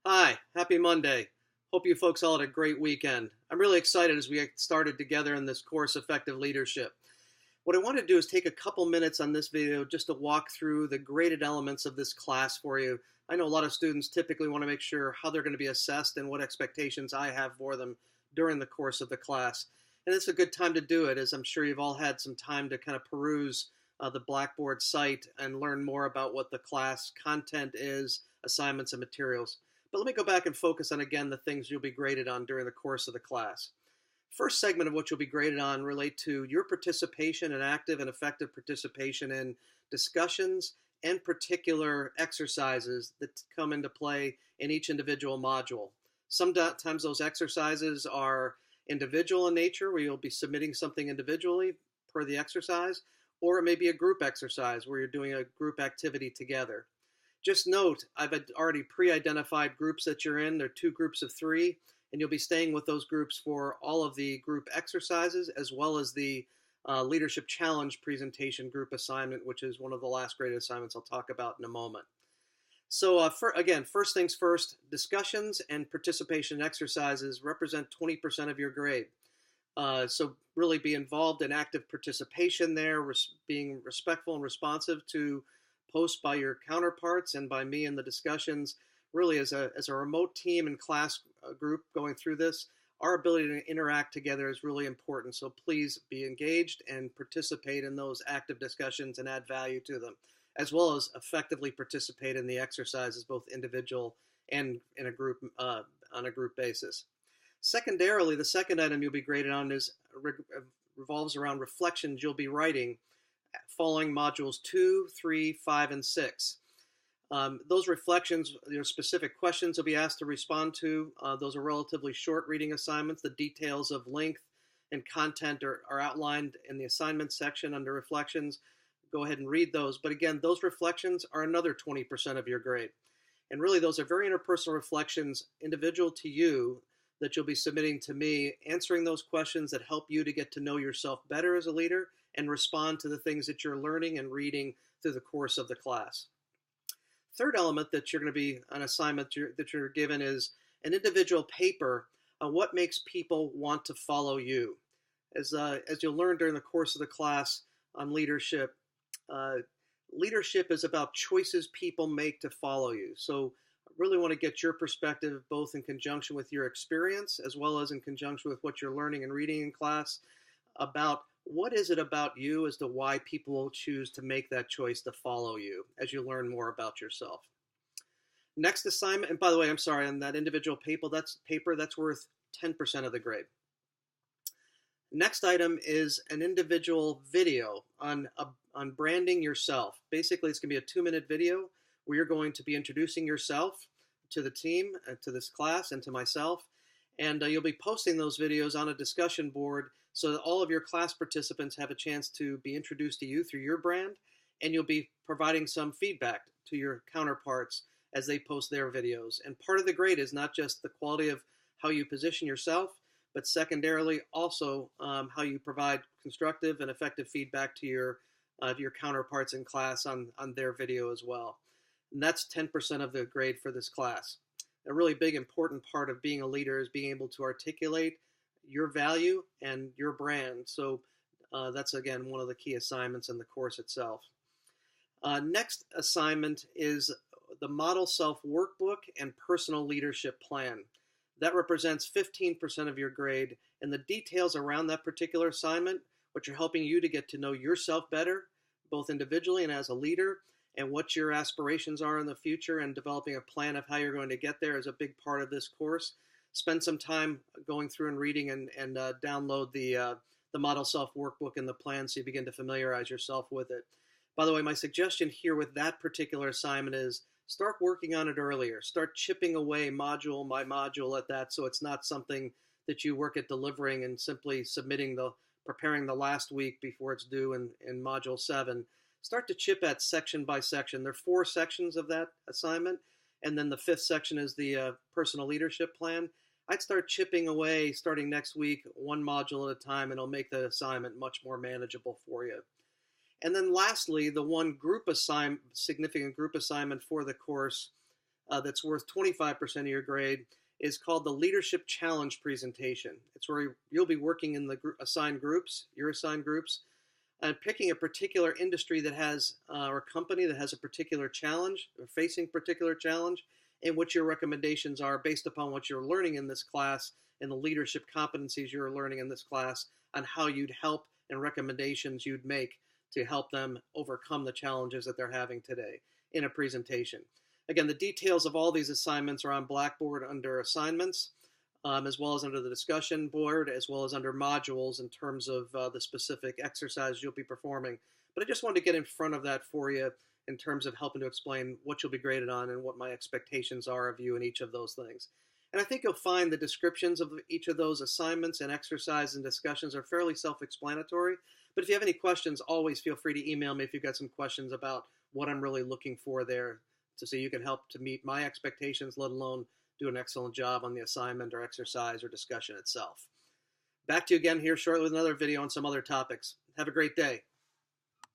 Hi, happy Monday. Hope you folks all had a great weekend. I'm really excited as we get started together in this course, Effective Leadership. What I want to do is take a couple minutes on this video just to walk through the graded elements of this class for you. I know a lot of students typically want to make sure how they're going to be assessed and what expectations I have for them during the course of the class. And it's a good time to do it, as I'm sure you've all had some time to kind of peruse the Blackboard site and learn more about what the class content is, assignments, and materials. But let me go back and focus on, again, the things you'll be graded on during the course of the class. First segment of what you'll be graded on relate to your participation and active and effective participation in discussions and particular exercises that come into play in each individual module. Sometimes those exercises are individual in nature, where you'll be submitting something individually per the exercise, or it may be a group exercise where you're doing a group activity together. Just note, I've already pre-identified groups that you're in. They're two groups of three, and you'll be staying with those groups for all of the group exercises, as well as the Leadership Challenge presentation group assignment, which is one of the last graded assignments I'll talk about in a moment. So again, first things first, discussions and participation exercises represent 20% of your grade. So really be involved in active participation there, being respectful and responsive to posts by your counterparts and by me in the discussions. Really, as a remote team and class group going through this, our ability to interact together is really important. So please be engaged and participate in those active discussions and add value to them, as well as effectively participate in the exercises, both individual and in a group on a group basis. Secondarily, the second item you'll be graded on revolves around reflections you'll be writing following modules 2, 3, 5, and 6. Those reflections, there are specific questions you'll be asked to respond to. Those are relatively short reading assignments. The details of length and content are outlined in the assignment section under reflections. Go ahead and read those. But again, those reflections are another 20% of your grade. And really, those are very interpersonal reflections, individual to you, that you'll be submitting to me, answering those questions that help you to get to know yourself better as a leader and respond to the things that you're learning and reading through the course of the class. Third element that you're going to be an assignment that you're given is an individual paper on what makes people want to follow you. As you'll learn during the course of the class on leadership, leadership is about choices people make to follow you. So I really want to get your perspective, both in conjunction with your experience as well as in conjunction with what you're learning and reading in class, about what is it about you as to why people will choose to make that choice to follow you as you learn more about yourself. Next assignment, and by the way, I'm sorry, on that individual paper that's worth 10% of the grade. Next item is an individual video on branding yourself. Basically, it's going to be a 2-minute video where you're going to be introducing yourself to the team, to this class, and to myself. And you'll be posting those videos on a discussion board so that all of your class participants have a chance to be introduced to you through your brand, and you'll be providing some feedback to your counterparts as they post their videos. And part of the grade is not just the quality of how you position yourself, but secondarily also how you provide constructive and effective feedback to your counterparts in class on their video as well. And that's 10% of the grade for this class. A really big, important part of being a leader is being able to articulate your value and your brand. So that's, again, one of the key assignments in the course itself. Next assignment is the Model Self Workbook and Personal Leadership Plan. That represents 15% of your grade, and the details around that particular assignment, which are helping you to get to know yourself better, both individually and as a leader, and what your aspirations are in the future, and developing a plan of how you're going to get there is a big part of this course. Spend some time going through and reading and download the Model Self Workbook and the plan so you begin to familiarize yourself with it. By the way, my suggestion here with that particular assignment is start working on it earlier. Start chipping away module by module at that, so it's not something that you work at delivering and simply preparing the last week before it's due in module 7. Start to chip at section by section. There are 4 sections of that assignment, and then the 5th section is the personal leadership plan. I'd start chipping away starting next week, 1 module at a time, and it'll make the assignment much more manageable for you. And then lastly, the one significant group assignment for the course that's worth 25% of your grade is called the Leadership Challenge presentation. It's where you'll be working in the assigned groups, your assigned groups, and picking a particular industry that has, or company that has a particular challenge, or facing a particular challenge, and what your recommendations are based upon what you're learning in this class and the leadership competencies you're learning in this class on how you'd help and recommendations you'd make to help them overcome the challenges that they're having today in a presentation. Again, the details of all these assignments are on Blackboard under assignments, as well as under the discussion board, as well as under modules in terms of the specific exercise you'll be performing. But I just wanted to get in front of that for you in terms of helping to explain what you'll be graded on and what my expectations are of you in each of those things. And I think you'll find the descriptions of each of those assignments and exercises and discussions are fairly self-explanatory. But if you have any questions, always feel free to email me if you've got some questions about what I'm really looking for there, to see you can help to meet my expectations, let alone do an excellent job on the assignment or exercise or discussion itself. Back to you again here shortly with another video on some other topics. Have a great day.